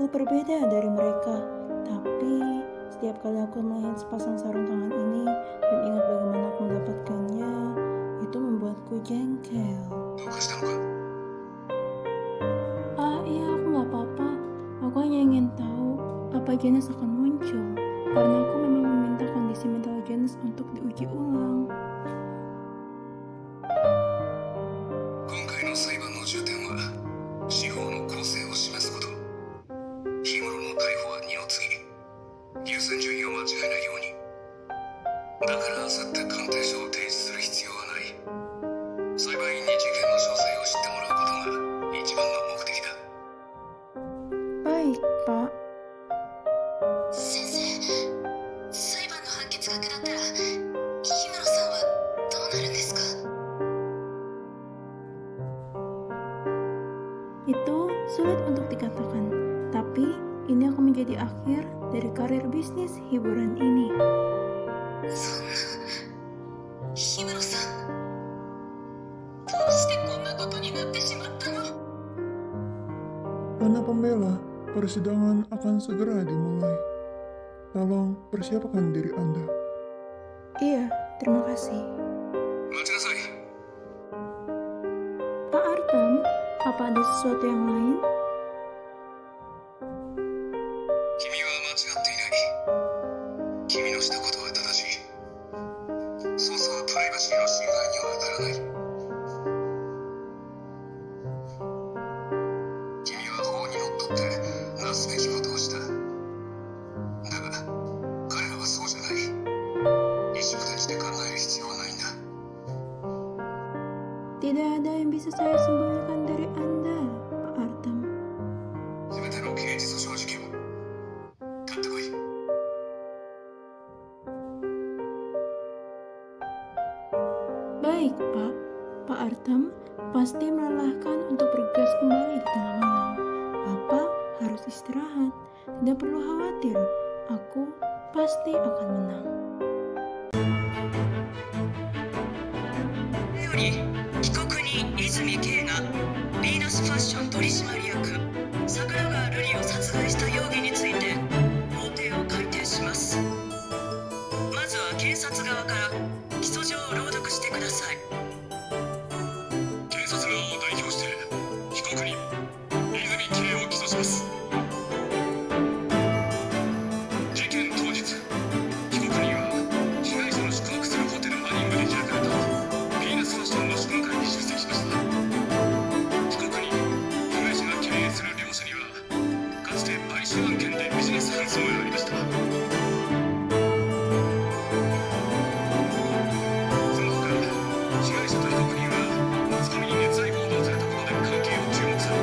Aku berbeda dari mereka, tapi setiap kali aku melihat sepasang sarung tangan ini dan ingat bagaimana aku mendapatkannya, itu membuatku jengkel. Iya, aku nggak apa-apa. Aku hanya ingin tahu apa Janice akan muncul, karena aku memang meminta kondisi mental Janice untuk diuji ulang. 今回の裁判の重点は司法の公正を示すこと。氷室の逮捕は二の次。優先順位を間違えないように。だから焦って鑑定書を提示する必要はない。裁判員に事件の詳細を知ってもらうことが一番の目的だ。 Baik, Pak. 先生、裁判の判決が下ったら氷室さんはどうなるんですか？ Itu sulit untuk dikatakan, tapi ini akan menjadi akhir dari karir bisnis hiburan ini. そんな、氷室さん、どうしてこんなことになってしまったの？ Nona pembela, persidangan akan segera dimulai. Tolong persiapkan diri Anda. Iya, terima kasih. 待ちなさい。 Pak Artam, apa ada sesuatu yang lain? 君は間違っていない。君のしたことは正しい。捜査はプライバシーの侵害には当たらない。君は法にのっとってなすべきことをした。だが彼らはそうじゃない。意思無転して考える必要はないんだ。 Tidak ada yang bisa saya sembunyikan dari Anda, Pak Artam. 全ての刑事訴訟事件を取ってこい。 Baik, Pak. Pak Artam pasti melelahkan untuk bergegas kembali di tengah malam. Bapak harus istirahat. Tidak perlu khawatir. Aku pasti akan menang. より被告人泉圭がヴィーナスファッション取締役桜川瑠璃を殺害した容疑について法廷を開廷します。まずは検察側から起訴状を朗読してください。検察側を代表して被告人泉圭を起訴します。事件当日、被告人は被害者の宿泊するホテルマニングで開かれたヴィーナスファッションの祝賀会に出席しました。被告人、被害者が経営する両社にはかつて買収案件でビジネス紛争がありました。その他、被害者と被告人はマスコミに熱愛報道されたことで関係を注目され、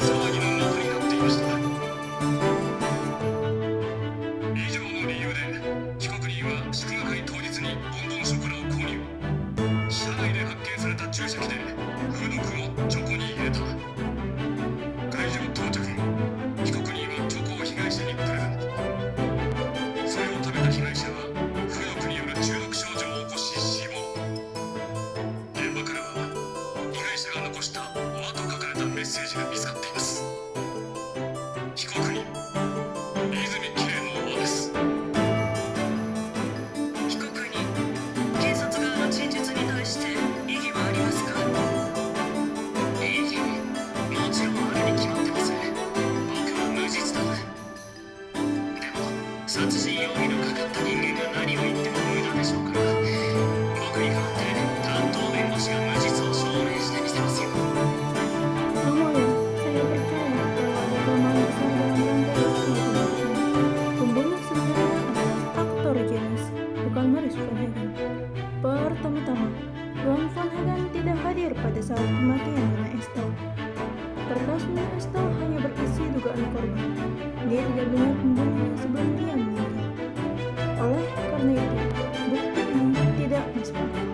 騒ぎの的になっていました。以上の理由で被告人は祝賀会当日にボンボンショコラを購入。車内で発見された注射器でフード君をチョコに入れた。会場到着後、被告人はチョコを被害者にプレゼント。それを食べた被害者はフードによる中毒症状を起こし死亡。現場からは被害者が残した「和」と書かれたメッセージが見つかっています。被告人泉圭の「和」です。被告人、検察側の陳述に対して異議はありますか？異議、もちろんあるに決まってます。僕は無実だ。でも殺人容疑のかかった人間が何を言っても無駄でしょうから、僕に代わって担当弁護士が無実を証明してみせますよ。 Kamu ya, saya percaya kalau ada kelemahan besar dalam rantai waktu di tempat ini. Pembunuh sebenarnya adalah aktor Janice, bukan Maurice Van Hagen. Pertama-tama, Ron Van Hagen tidak hadir pada saat kematian Nona Estelle. Kertas Nona Estelle hanya berisi dugaan korban. Dia tidak melihat pembunuhnya sebelum dia meninggal. Oleh karena itu, bukti ini tidak masuk akal.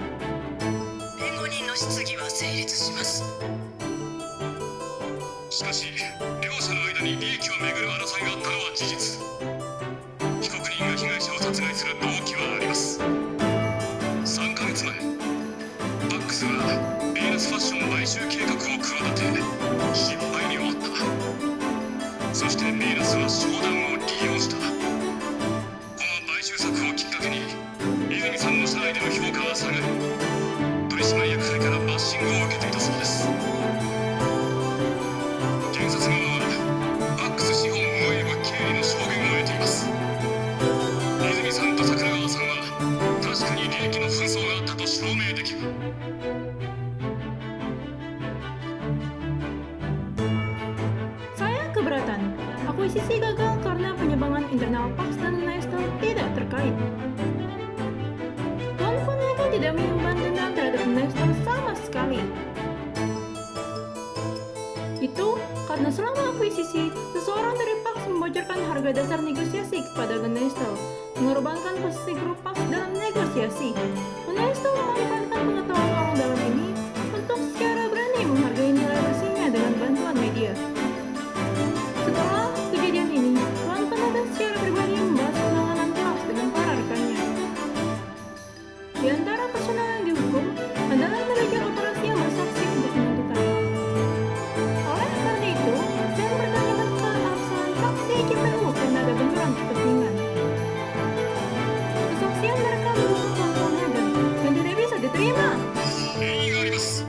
弁護人の質疑は成立します。しかし、両者の間に利益をめぐる争いがあったのは事実。被告人が被害者を殺害する動機はあります。3ヶ月前、バックスはヴィーナスファッション買収計画を企て、失敗に終わった。そしてでヴィーナスは商談を利用した。この買収策をきっかけに泉さんの社内での評価は下がり、取締役会からバッシングを受けていたそうです。検察側はバックス資本運営部経理の証言を得ています。泉さんと桜川さんは確かに利益の紛争があったと証明できる。Saya keberatan. Akuisisi gagal karena penyimpangan internal Pax dan Nestle tidak terkait. Tuan Von Hagen tidak menyimpan dendam terhadap Nestle sama sekali. Itu karena selama akuisisi, seseorang dari Pax membocorkan harga dasar negosiasi kepada Nestle, mengorbankan posisi grup Pax dalam negosiasi. Nestle memanfaatkan pengetahuan orang dalam ini untuk secara berani menghargai nilai bersihnya dengan bantuan media. Setelah kejadian ini, Tuan Von Hagen secara pribadi membahas penanganan Pax dengan para rekannya. Di antara personel yang dihukum adalah manajer operasi yang bersaksi untuk penuntutan. Oleh karena itu, saya mempertanyakan keabsahan saksi JPU karena ada benturan kepentingan. Kesaksian mereka mendukung Tuan Von Hagen dan tidak bisa diterima. 原因があります。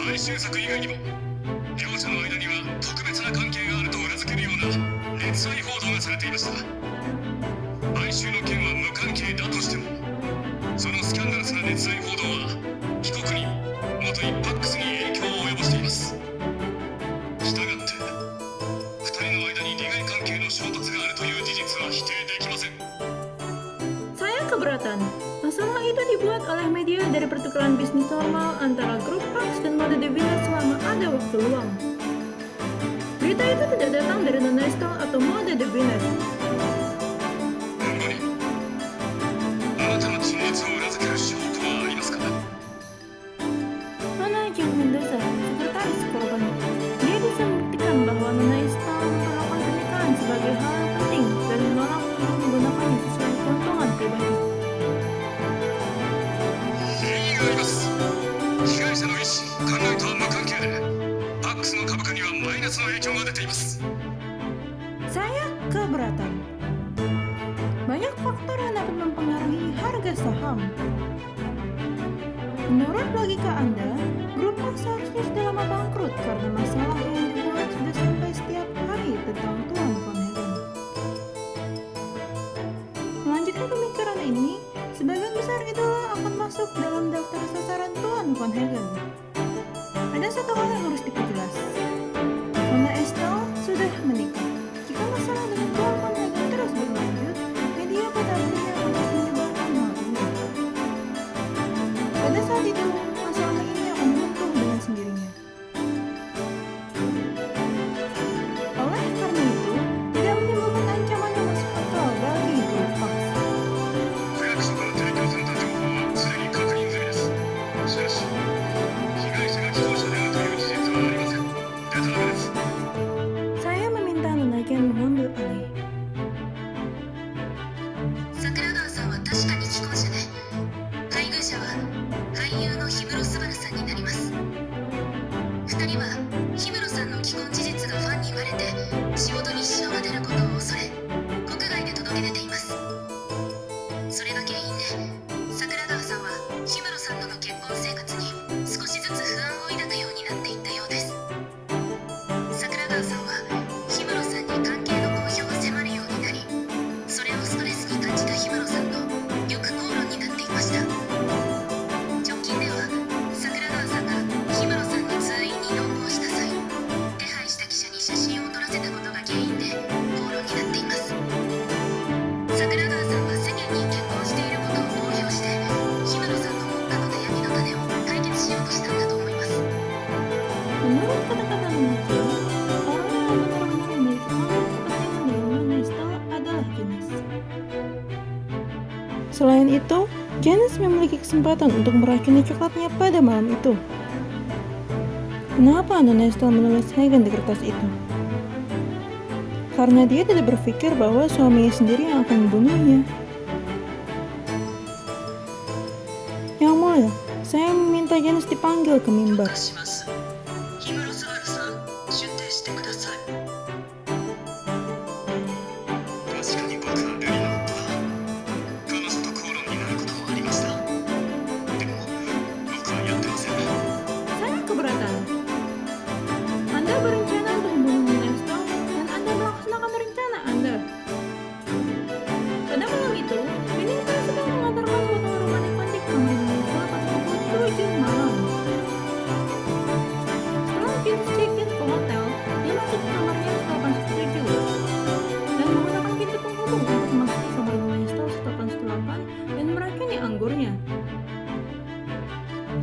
買収策以外にも両者の間には特別な関係があると裏付けるような熱愛報道がされていました。買収の件は無関係だとしても、そのスキャンダルスな熱愛報道は被告人元いパックスに影響を及ぼしています。したがって2人の間に利害関係の衝突があるという事実は否定できません。 Saya keberatan. Masalah itu dibuat oleh media dari pertukaran bisnis normal antara grup Pax dan Mode de Village selama ada waktu luang. Berita itu tidak datang dari Nestle atau Mode de Village. あなたの陳述を裏付ける証拠はありますか？ Nona Jung Mendoza, sekretaris korban. Dia bisa membuktikan bahwa Nestle memperlakukan pernikahan sebagai hal yang penting dan menolak untuk menggunakannya sesuai keuntungan pribadi. 原因があります。被害者の意思、考えとは無関係で、パックスの株価にはマイナスの影響が出ています。 Saya keberatan. Banyak faktor yang dapat mempengaruhi harga saham. Menurut logika Anda, grup Pax seharusnya sudah lama bangkrut karena masalah yang dibuat sudah sampai setiap hari tentang Tuan Von Hagen. Melanjutkan pemikiran ini, sebagian besar idola akan masuk dalam daftar sasaran Tuan Von Hagen. Ada satu hal yang harus diperjelas. Nona Estelle sudah menikah. Jika masalah dengan Tuan Von Hagen terus berlanjut, media pada akhirnya akan terus menyebarkan hal ini. Pada saat itu, masalah ini akan runtuh dengan sendirinya. Oleh karena itu, tidak menimbulkan ancaman yang masuk akal bagi grup Pax. 区役所から提供された情報はすでに確認済みです。しかし、被害者が既婚者であるという事実はありません。デタラメです。 Saya meminta Nona Jen mengambil alih. 桜川さんは確かに既婚者で、配偶者は俳優の氷室昴さんになります。2人は氷室さんの既婚事実がファンに言われて仕事に支障が出ることを恐れ、国外で届け出ています。それが原因で桜川さんは氷室さんとの結婚生活に少しずつ不安を抱くようになっていったようです。桜川さんは氷室さんに関係の公表を迫るようになり、それをストレスに感じた氷室さんとよく口論になっていました。直近では桜川さんが氷室さんの通院に同行した際、手配した記者に写真を撮らせたことが原因で口論になっています。桜川さんは世間に結婚していることを公表して、氷室さんの目下の悩みの種を解決しようとしたんだと思います。 Menurut kata-kata Nona Jen, orang yang benar-benar memiliki konflik kepentingan dengan Nestle adalah Janice. Selain itu, Janice memiliki kesempatan untuk meracuni coklatnya pada malam itu. Kenapa Nona Estelle menulis Hagen di kertas itu? Karena dia tidak berpikir bahwa suaminya sendiri yang akan membunuhnya. Yang mulia, saya meminta Janice dipanggil ke mimbar. します。氷室昴さん、出廷してください。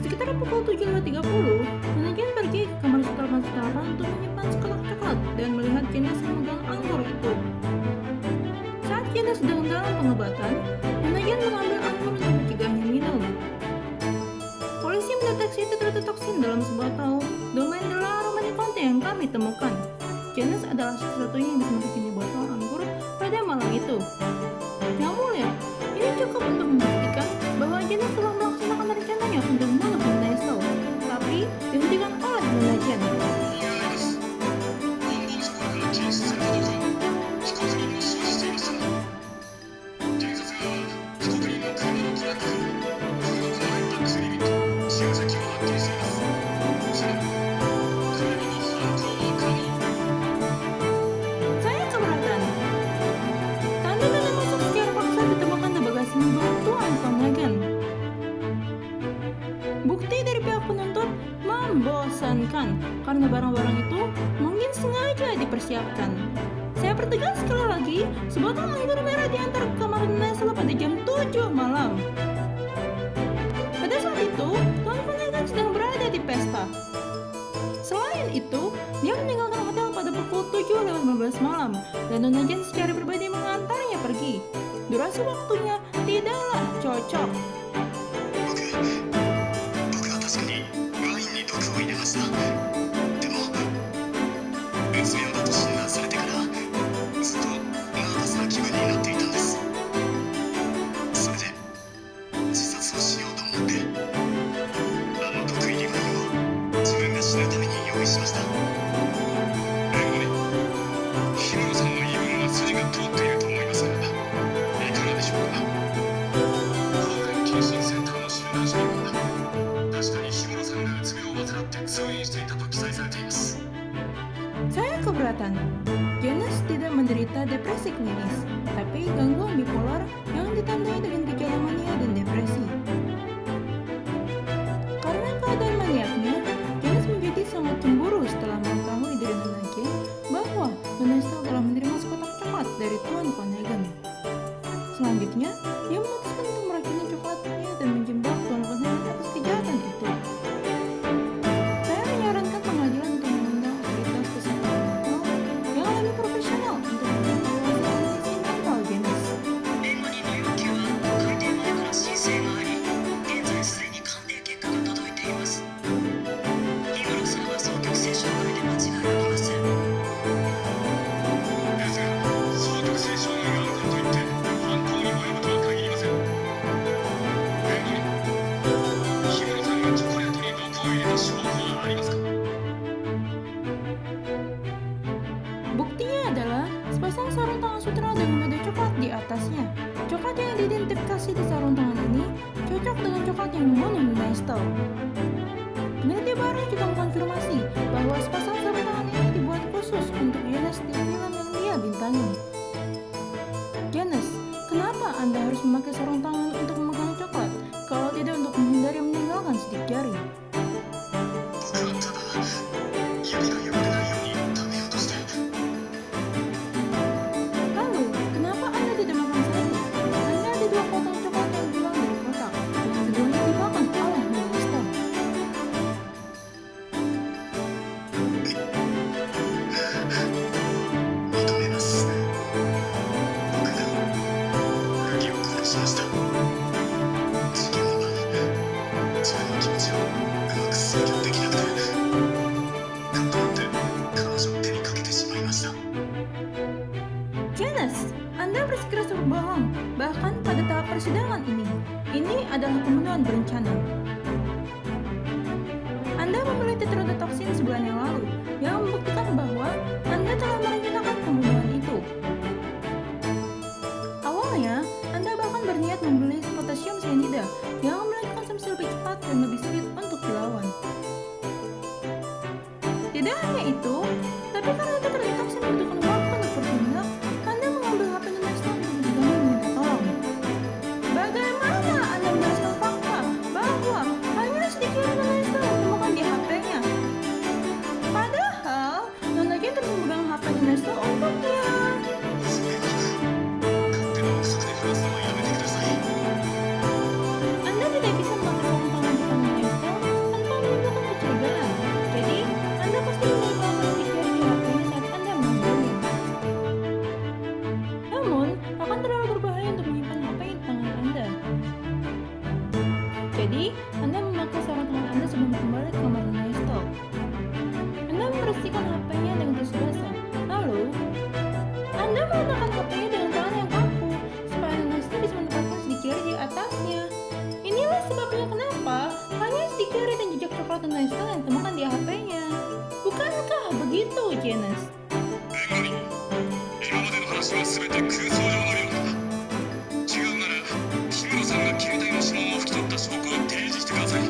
Sekitar pukul 7.30, Nanagen pergi ke kamar setelan untuk menyimpan sekotak coklat dan melihat Janice memegang anggur itu. Saat Janice sedang dalam pengobatan, Nanagen mengambil anggur untuk mencegahnya minum. Polisi mendeteksi tetrotoksin dalam sebuah tahu domain de la Romanée-Conti yang kami temukan. Janice adalah satu-satunya yang bisa memiliki botol anggur pada malam itu. Yang mulia, ini cukup untuk membuktikan bahwa Janice telah melaksanakan rencananya untuk membunuh Nona Estelle, tapi dihentikan oleh Nona Jen. ボンボンそこから検出された毒は被告人も所持していました。検察側は被告人の車のトラックから黒く燃えた薬指と注射器を発見しています。さらに彼らの犯行は可能。 Saya keberatan. Tanda-tanda masuk secara paksa ditemukan di bagasi mobil Tuan Flanagan. Bukti dari pihak penuntut membosankan karena barang-barang itu mungkin sengaja dipersiapkan. Saya pertegas sekali lagi, sebotol anggur merah diantar ke kamar Nessa pada jam 7 malam. Pada saat itu, Tuan Flanagan sedang berada di pesta. Selain itu, dia meninggalkan hotel pada pukul 7.15 malam dan Nona Jen secara pribadi mengantarnya pergi. Durasi waktunya tidaklah cocok. 僕は確かにワインに毒を入れました。でもうつ病だと診断されてからずっとナーバスな気分になっていたんです。それで自殺をしようと思ってあの毒入りワインを自分が死ぬために用意しました。でもね、氷室さんの言い分は筋が通っていると思いますがいかがでしょうか。抗原検診センターの診断書には確かに氷室さんがうつ病を患って通院していたと記載されています。 Saya keberatan. Janice tidak menderita depresi klinis, tapi gangguan bipolar yang ditandai dengan gejala mania dan depresi. Karena keadaan maniaknya, Janice menjadi sangat cemburu setelah mengetahui dari Nona Jen bahwa Nona Estelle telah menerima sekotak coklat dari Tuan Flanagan. Selanjutnya, dia memutuskan untuk meracuni coklatnya dan menjebak Tuan Flanagan atas kejahatan itu. Saya menyarankan pengadilan untuk mengundang otoritas kesehatan mental yang lebih profesional untuk mengevaluasi kondisi mental Janice. 弁護人の要求は開廷前から申請があり、現在すでに鑑定結果が届いています。氷室さんは双極性障害で間違いありません。ですが双極性障害があるからといって犯行に及ぶとは限りません。弁護人、氷室さんがチョコレートに毒を入れた証拠はありますか。 Buktinya adalah sepasang sarung tangan sutra dengan nada coklat di atasnya. Coklat yang diidentifikasi di sarung tangan ini cocok dengan coklat yang membunuh Nona Estelle. Peneliti baru juga mengkonfirmasi bahwa sepasang sarung tangan ini dibuat khusus untuk Janice di film yang dia bintangi. Janice, kenapa Anda harus memakai sarung tangan untuk memegang coklat, kalau tidak untuk menghindari meninggalkan sidik jari? 僕はただ指が汚れないように食べようとして。 Lalu, kenapa Anda tidak makan satu? Hanya ada 2 potong coklat yang hilang dari kotak, yang keduanya dimakan oleh Nona Estelle. 認めます。僕がルリを殺しました。事件の晩、自分の気持ちをうまく制御できなくて、カッとなって彼女を手にかけてしまいました。 Janice, Anda bersikeras berbohong, bahkan pada tahap persidangan ini. Ini adalah pembunuhan berencana. Anda membeli tetrodotoxin sebulan yang lalu, yang membuktikan bahwa Anda telah merencanakan pembunuhan itu. Awalnya, Anda bahkan berniat membeli potasium cyanida yang memiliki konsumsi lebih cepat dan lebih sulit untuk dilawan. Tidak hanya itu, tapi karena tetrodotoxin membutuhkan waktu untuk bertindak, Anda mengambil HP Nona Estelle untuk mencegahnya meminta tolong. Bagaimana Anda menjelaskan fakta bahwa hanya sedikit Nona Estelle ditemukan di HP-nya? Padahal Nona Jen terus memegang HP Nona Estelle untuknya. それは勝手な憶測で話すのはやめてください。 Anda tidak Anda memakai sarung tangan Anda sebelum kembali ke kamar Nestor. Anda membersihkan HP-nya dengan tisu basah. Lalu, Anda meletakkan HP-nya dengan tangan yang kaku supaya Nestor bisa menempatkan sidik jari di atasnya. Inilah sebabnya kenapa hanya sidik jari dan jejak coklat Nestor yang ditemukan di HP-nya. Bukankah begitu, Janice? 弁護人、今までの話は全て空想上のようだ。違うなら氷室さんが携帯の指紋を拭き取った証拠を提示してください。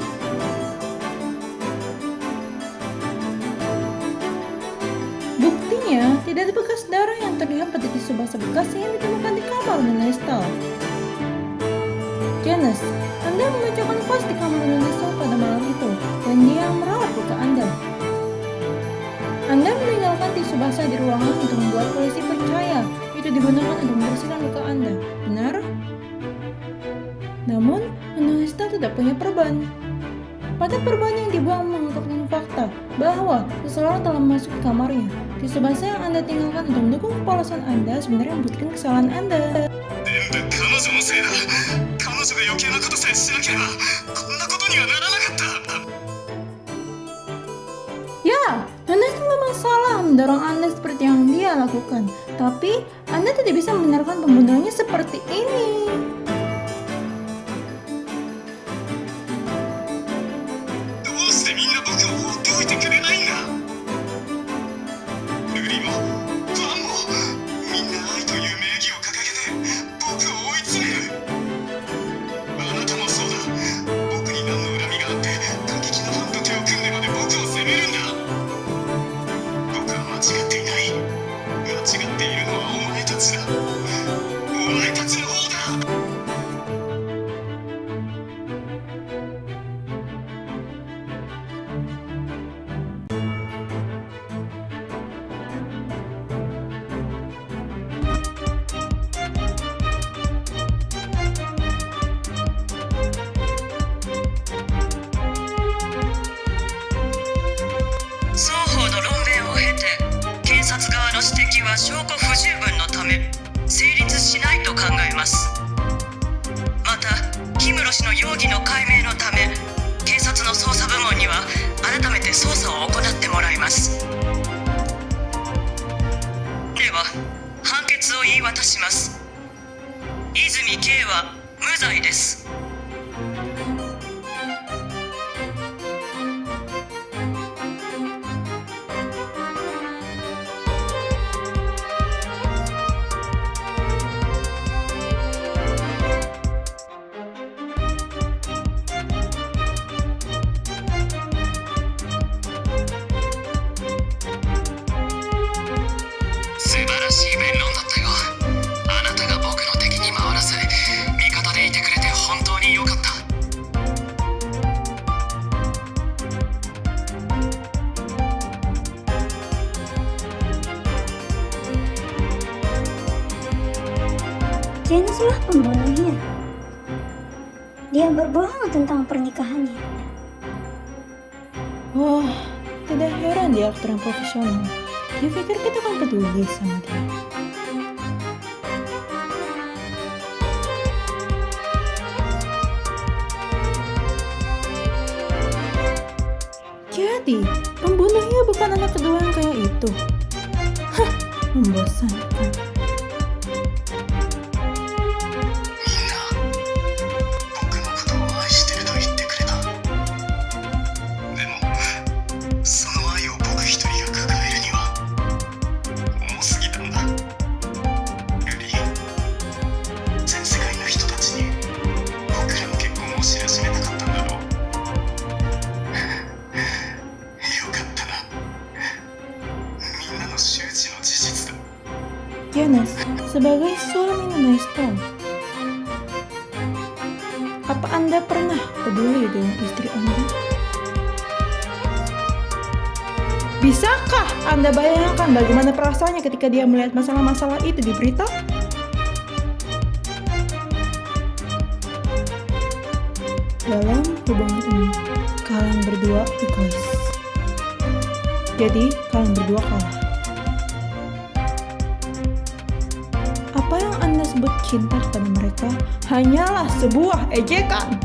Buktinya, tidak ada bekas darah yang terlihat pada tisu basah bekas yang ditemukan di kamar Nestor. Janice, Anda memecahkan vas di kamar Nestor pada malam itu, dan dia merawat luka Anda. Anda meninggalkan tisu basah di ruangan untuk membuat polisi percaya itu digunakan untuk membersihkan luka Anda, benar? Namun, Nestor tidak punya perban. Pada perban yang dibuang mengungkapkan fakta bahwa seseorang telah masuk ke kamarnya. Tisu basah yang Anda tinggalkan untuk mendukung kepolosan Anda sebenarnya membuktikan kesalahan Anda. 全部彼女のせいだ。彼女が余計なことさえしなければこんなことにはならなかった。 Ya, Nestor memang salah mendorong Anda seperti yang dia lakukan. Tapi, Anda tidak bisa membenarkan pembunuhannya seperti ini. どうしてみんな僕を放っておいてくれないんだ。ルリもファンもみんな愛という名義を掲げて僕を追い詰める。あなたもそうだ。僕に何の恨みがあって過激なファンと手を組んでまで僕を責めるんだ。僕は間違っていない。間違っているのはお前たちだ。お前たちの方だ。 双方の論弁を経て検察側の指摘は証拠不十分のため成立しないと考えます。また氷室氏の容疑の解明のため警察の捜査部門には改めて捜査を行ってもらいます。では判決を言い渡します。泉圭は無罪です。 素晴らしい弁論だったよ。あなたが僕の敵に回らず味方でいてくれて本当に良かった。 Janice lah pembunuhnya. Dia berbohong tentang pernikahannya. Wah, tidak heran dia aktor yang profesional. Dia pikir kita akan peduli sama dia. Jadi, pembunuhnya bukan anak kedua yang kayak itu. Hah, membosankan. みんな僕のことを愛してると言ってくれた。でもその愛を僕一人が抱えるには重すぎたんだ。ルリー、全世界の人たちに僕らの結婚を知らしめたかったんだろう。よかったな。みんなの周知の事実だ。 Janice, sebagai suami Nestor, apa Anda pernah peduli dengan istri Anda? Bisakah Anda bayangkan bagaimana perasaannya ketika dia melihat masalah-masalah itu di berita? Dalam hubungan ini, kalian berdua egois. Jadi, kalian berdua kalah. Apa yang Anda sebut cinta kepada mereka hanyalah sebuah ejekan.